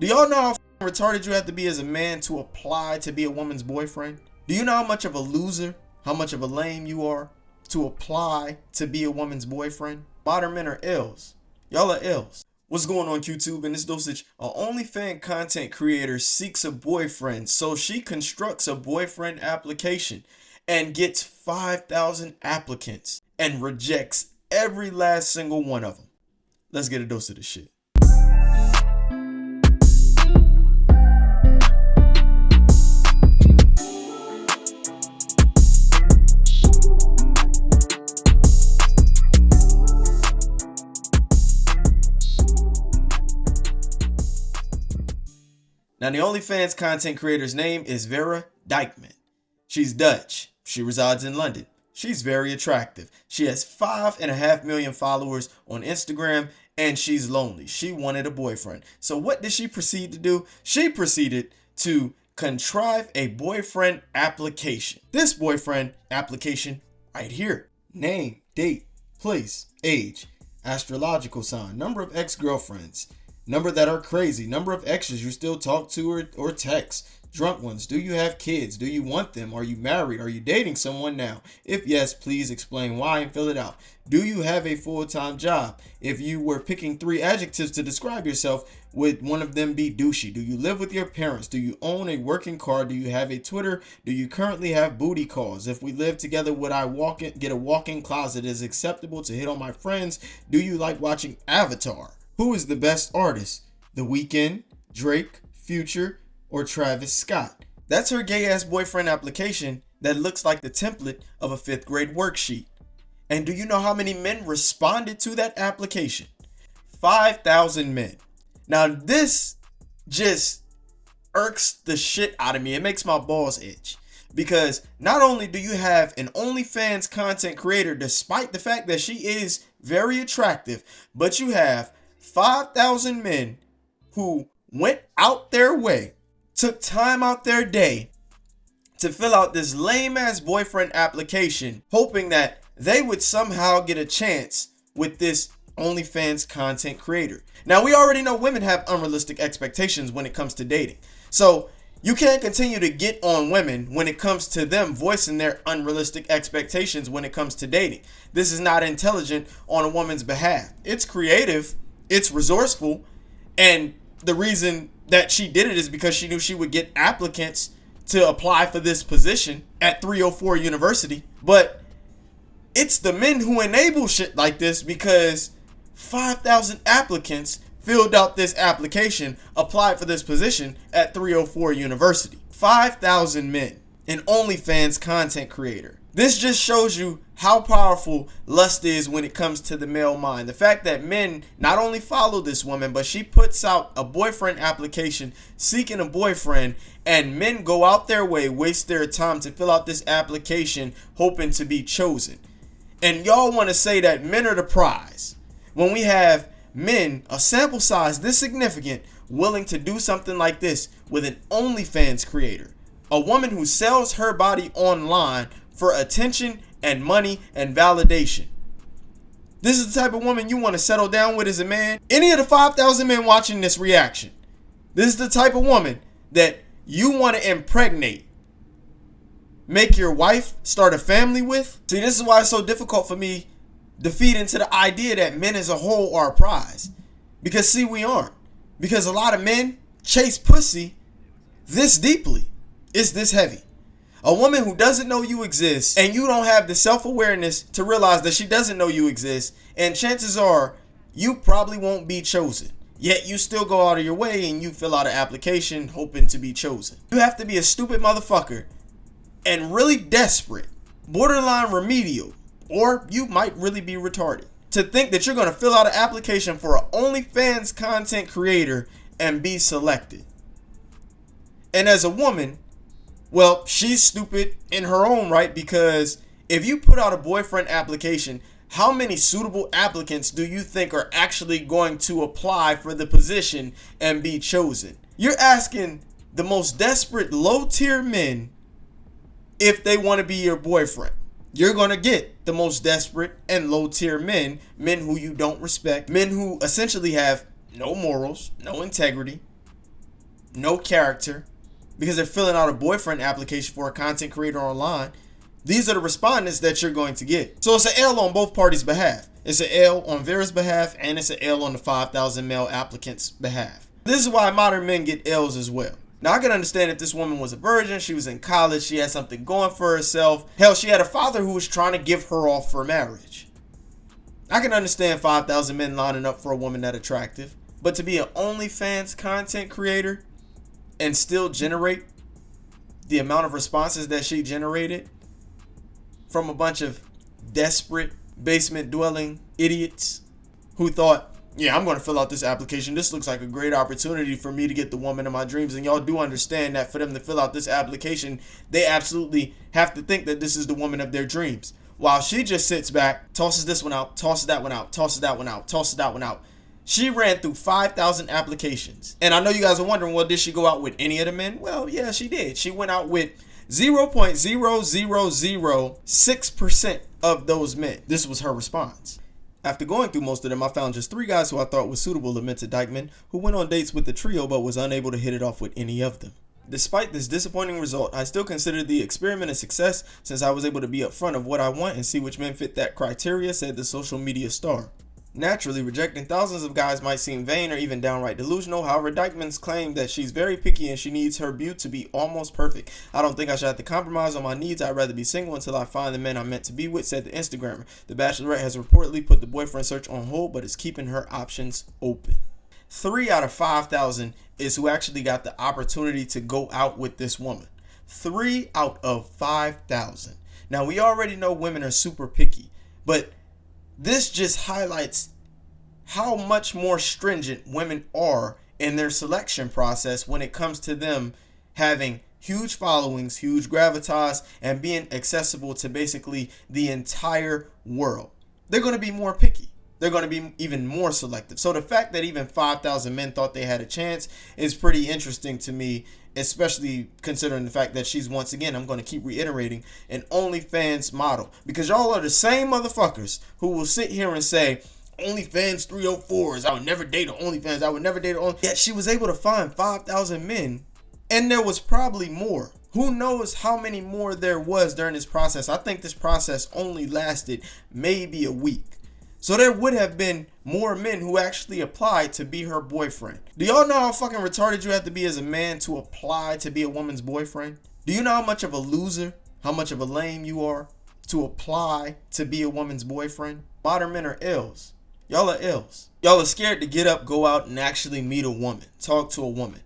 Do y'all know how retarded you have to be as a man to apply to be a woman's boyfriend? Do you know how much of a loser, how much of a lame you are to apply to be a woman's boyfriend? Modern men are ills. Y'all are ills. What's going on, YouTube? In this dosage, an OnlyFans content creator seeks a boyfriend, so she constructs a boyfriend application and gets 5,000 applicants and rejects every last single one of them. Let's get a dose of this shit. Now, the OnlyFans content creator's name is Vera Dykeman. She's Dutch. She resides in London. She's very attractive. She has 5.5 million followers on Instagram, and she's lonely. She wanted a boyfriend. So what did she proceed to do? She proceeded to contrive a boyfriend application. This boyfriend application right here. Name, date, place, age, astrological sign, number of ex-girlfriends, number that are crazy, number of exes you still talk to or text, drunk ones, do you have kids, do you want them, are you married, are you dating someone now? If yes, please explain why and fill it out. Do you have a full-time job? If you were picking 3 adjectives to describe yourself, would one of them be douchey? Do you live with your parents? Do you own a working car? Do you have a Twitter? Do you currently have booty calls? If we live together, would I get a walk-in closet? Is it acceptable to hit on my friends? Do you like watching Avatar? Who is the best artist? The Weeknd, Drake, Future, or Travis Scott? That's her gay-ass boyfriend application that looks like the template of a 5th grade worksheet. And do you know how many men responded to that application? 5,000 men. Now this just irks the shit out of me. It makes my balls itch. Because not only do you have an OnlyFans content creator, despite the fact that she is very attractive, but you have 5,000 men who went out their way, took time out their day to fill out this lame-ass boyfriend application, hoping that they would somehow get a chance with this OnlyFans content creator. Now, we already know women have unrealistic expectations when it comes to dating. So you can't continue to get on women when it comes to them voicing their unrealistic expectations when it comes to dating. This is not intelligent on a woman's behalf. It's creative. It's resourceful, and the reason that she did it is because she knew she would get applicants to apply for this position at 304 University. But it's the men who enable shit like this, because 5,000 applicants filled out this application, applied for this position at 304 University. 5,000 men, an OnlyFans content creator. This just shows you how powerful lust is when it comes to the male mind. The fact that men not only follow this woman, but she puts out a boyfriend application seeking a boyfriend, and men go out their way, waste their time to fill out this application hoping to be chosen. And y'all want to say that men are the prize when we have men, a sample size this significant, willing to do something like this with an OnlyFans creator, a woman who sells her body online for attention and money and validation. This is the type of woman you want to settle down with as a man. Any of the 5,000 men watching this reaction, this is the type of woman that you want to impregnate, make your wife, start a family with. See, this is why it's so difficult for me to feed into the idea that men as a whole are a prize. Because see, we aren't. Because a lot of men chase pussy this deeply. It's this heavy. A woman who doesn't know you exist, and you don't have the self-awareness to realize that she doesn't know you exist, and chances are you probably won't be chosen. Yet you still go out of your way and you fill out an application hoping to be chosen. You have to be a stupid motherfucker and really desperate, borderline remedial, or you might really be retarded, to think that you're going to fill out an application for an OnlyFans content creator and be selected. And as a woman, well, she's stupid in her own right, because if you put out a boyfriend application, how many suitable applicants do you think are actually going to apply for the position and be chosen? You're asking the most desperate low-tier men if they want to be your boyfriend. You're going to get the most desperate and low-tier men, men who you don't respect, men who essentially have no morals, no integrity, no character, because they're filling out a boyfriend application for a content creator online, these are the respondents that you're going to get. So it's an L on both parties' behalf. It's an L on Vera's behalf, and it's an L on the 5,000 male applicants' behalf. This is why modern men get L's as well. Now, I can understand if this woman was a virgin, she was in college, she had something going for herself. Hell, she had a father who was trying to give her off for marriage. I can understand 5,000 men lining up for a woman that attractive. But to be an OnlyFans content creator and still generate the amount of responses that she generated from a bunch of desperate basement dwelling idiots who thought, yeah, I'm going to fill out this application. This looks like a great opportunity for me to get the woman of my dreams. And y'all do understand that for them to fill out this application, they absolutely have to think that this is the woman of their dreams. While she just sits back, tosses this one out, tosses that one out, tosses that one out, tosses that one out. She ran through 5,000 applications. And I know you guys are wondering, well, did she go out with any of the men? Well, yeah, she did. She went out with 0.0006% of those men. This was her response. After going through most of them, I found just 3 guys who I thought was suitable to Vera Dykeman, who went on dates with the trio but was unable to hit it off with any of them. Despite this disappointing result, I still consider the experiment a success since I was able to be upfront of what I want and see which men fit that criteria, said the social media star. Naturally, rejecting thousands of guys might seem vain or even downright delusional. However, Dykeman's claim that she's very picky and she needs her beauty to be almost perfect. I don't think I should have to compromise on my needs. I'd rather be single until I find the men I'm meant to be with, said the Instagrammer. The Bachelorette has reportedly put the boyfriend search on hold, but is keeping her options open. 3 out of 5,000 is who actually got the opportunity to go out with this woman. 3 out of 5,000. Now, we already know women are super picky, but this just highlights how much more stringent women are in their selection process when it comes to them having huge followings, huge gravitas, and being accessible to basically the entire world. They're going to be more picky. They're going to be even more selective. So the fact that even 5,000 men thought they had a chance is pretty interesting to me, especially considering the fact that she's, once again, I'm going to keep reiterating, an OnlyFans model. Because y'all are the same motherfuckers who will sit here and say, OnlyFans 304s, I would never date an OnlyFans, I would never date an OnlyFans. Yet she was able to find 5,000 men, and there was probably more. Who knows how many more there was during this process? I think this process only lasted maybe a week. So there would have been more men who actually applied to be her boyfriend. Do y'all know how fucking retarded you have to be as a man to apply to be a woman's boyfriend? Do you know how much of a loser, how much of a lame you are to apply to be a woman's boyfriend? Modern men are L's. Y'all are L's. Y'all are scared to get up, go out, and actually meet a woman, talk to a woman.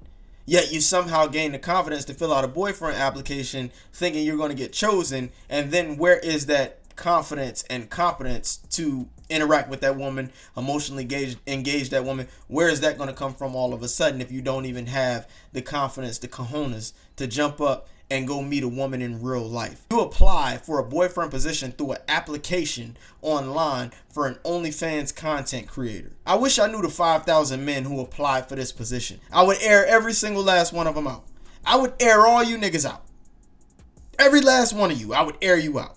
Yet you somehow gain the confidence to fill out a boyfriend application thinking you're going to get chosen, and then where is that confidence and competence to interact with that woman, emotionally engage that woman? Where is that going to come from all of a sudden if you don't even have the confidence, the cojones to jump up and go meet a woman in real life? You apply for a boyfriend position through an application online for an OnlyFans content creator. I wish I knew the 5,000 men who applied for this position. I would air every single last one of them out. I would air all you niggas out. Every last one of you, I would air you out.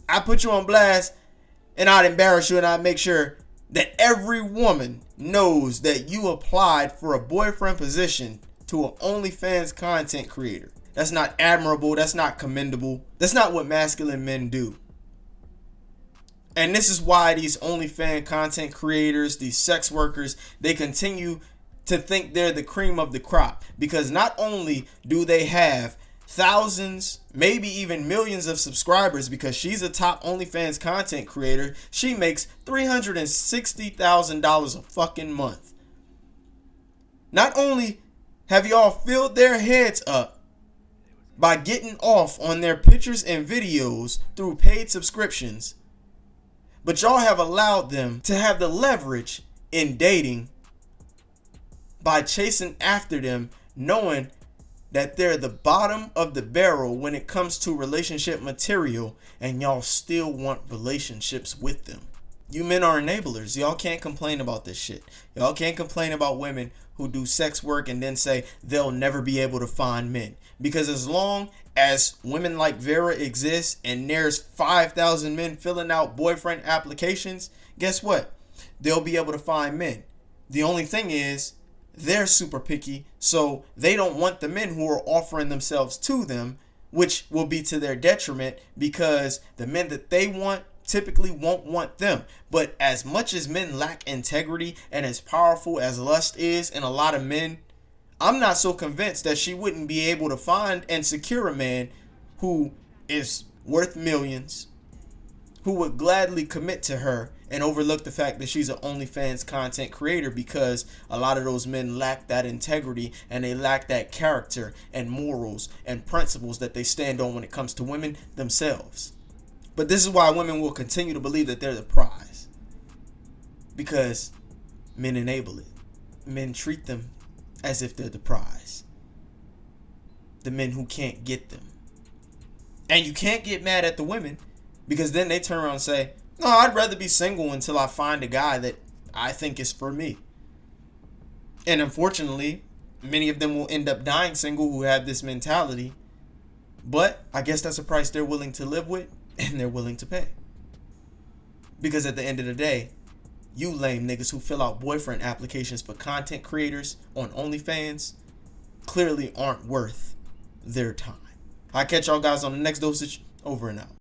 I put you on blast, and I'd embarrass you, and I'd make sure that every woman knows that you applied for a boyfriend position to an OnlyFans content creator. That's not admirable. That's not commendable. That's not what masculine men do. And this is why these OnlyFans content creators, these sex workers, they continue to think they're the cream of the crop. Because not only do they have thousands, maybe even millions of subscribers, because she's a top OnlyFans content creator, she makes $360,000 a fucking month. Not only have y'all filled their heads up by getting off on their pictures and videos through paid subscriptions, but y'all have allowed them to have the leverage in dating by chasing after them, knowing that they're the bottom of the barrel when it comes to relationship material, and y'all still want relationships with them. You men are enablers. Y'all can't complain about this shit. Y'all can't complain about women who do sex work and then say they'll never be able to find men. Because as long as women like Vera exist and there's 5,000 men filling out boyfriend applications, guess what? They'll be able to find men. The only thing is, they're super picky, so they don't want the men who are offering themselves to them, which will be to their detriment because the men that they want typically won't want them. But as much as men lack integrity and as powerful as lust is in a lot of men, I'm not so convinced that she wouldn't be able to find and secure a man who is worth millions, who would gladly commit to her and overlook the fact that she's an OnlyFans content creator, because a lot of those men lack that integrity and they lack that character and morals and principles that they stand on when it comes to women themselves. But this is why women will continue to believe that they're the prize, because men enable it. Men treat them as if they're the prize. The men who can't get them. And you can't get mad at the women, because then they turn around and say, no, I'd rather be single until I find a guy that I think is for me. And unfortunately, many of them will end up dying single who have this mentality. But I guess that's a price they're willing to live with and they're willing to pay. Because at the end of the day, you lame niggas who fill out boyfriend applications for content creators on OnlyFans clearly aren't worth their time. I'll catch y'all guys on the next dosage. Over and out.